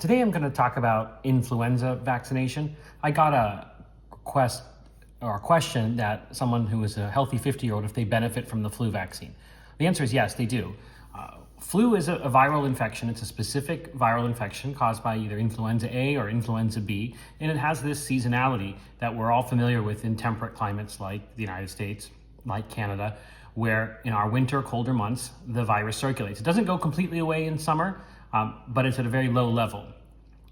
Today I'm going to talk about influenza vaccination. I got a question that someone who is a healthy 50-year-old if they benefit from the flu vaccine. The answer is yes, they do. Flu is a viral infection. It's a specific viral infection caused by either influenza A or influenza B, and it has this seasonality that we're all familiar with in temperate climates like the United States, like Canada, where in our winter, colder months, the virus circulates. It doesn't go completely away in summer, but it's at a very low level.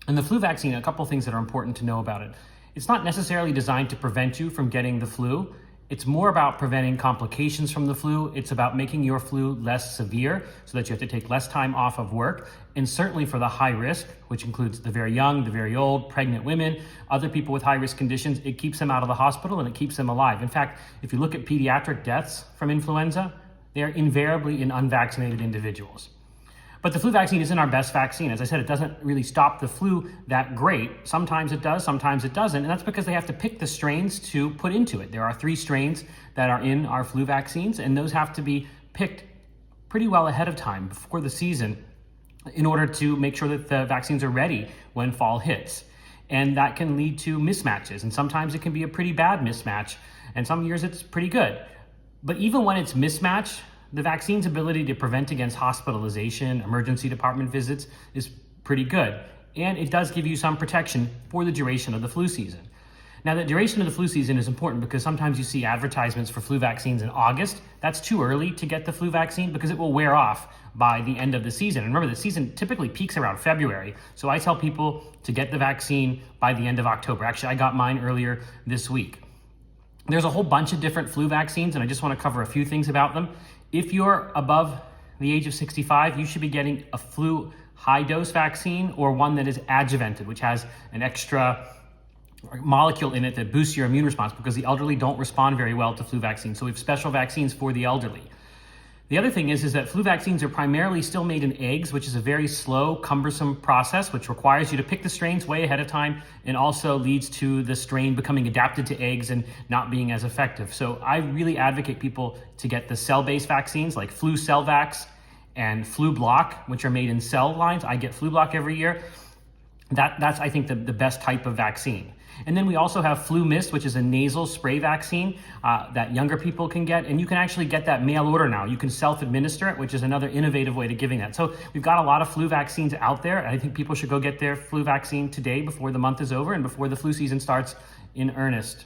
And the flu vaccine, a couple things that are important to know about it. It's not necessarily designed to prevent you from getting the flu. It's more about preventing complications from the flu. It's about making your flu less severe so that you have to take less time off of work. And certainly for the high risk, which includes the very young, the very old, pregnant women, other people with high risk conditions, it keeps them out of the hospital and it keeps them alive. In fact, if you look at pediatric deaths from influenza, they are invariably in unvaccinated individuals. But the flu vaccine isn't our best vaccine. As I said, it doesn't really stop the flu that great. Sometimes it does, sometimes it doesn't. And that's because they have to pick the strains to put into it. There are 3 strains that are in our flu vaccines, and those have to be picked pretty well ahead of time before the season in order to make sure that the vaccines are ready when fall hits. And that can lead to mismatches. And sometimes it can be a pretty bad mismatch. And some years it's pretty good. But even when it's mismatched, the vaccine's ability to prevent against hospitalization, emergency department visits is pretty good. And it does give you some protection for the duration of the flu season. Now, the duration of the flu season is important because sometimes you see advertisements for flu vaccines in August. That's too early to get the flu vaccine because it will wear off by the end of the season. And remember, the season typically peaks around February. So I tell people to get the vaccine by the end of October. Actually, I got mine earlier this week. There's a whole bunch of different flu vaccines, and I just want to cover a few things about them. If you're above the age of 65, you should be getting a flu high-dose vaccine or one that is adjuvanted, which has an extra molecule in it that boosts your immune response because the elderly don't respond very well to flu vaccines. So we have special vaccines for the elderly. The other thing is that flu vaccines are primarily still made in eggs, which is a very slow, cumbersome process, which requires you to pick the strains way ahead of time and also leads to the strain becoming adapted to eggs and not being as effective. So I really advocate people to get the cell-based vaccines like Flu Cellvax and Flu Block, which are made in cell lines. I get Flu Block every year. That's I think, the best type of vaccine. And then we also have Flu Mist, which is a nasal spray vaccine that younger people can get. And you can actually get that mail order now. You can self-administer it, which is another innovative way to giving that. So we've got a lot of flu vaccines out there. I think people should go get their flu vaccine today before the month is over and before the flu season starts in earnest.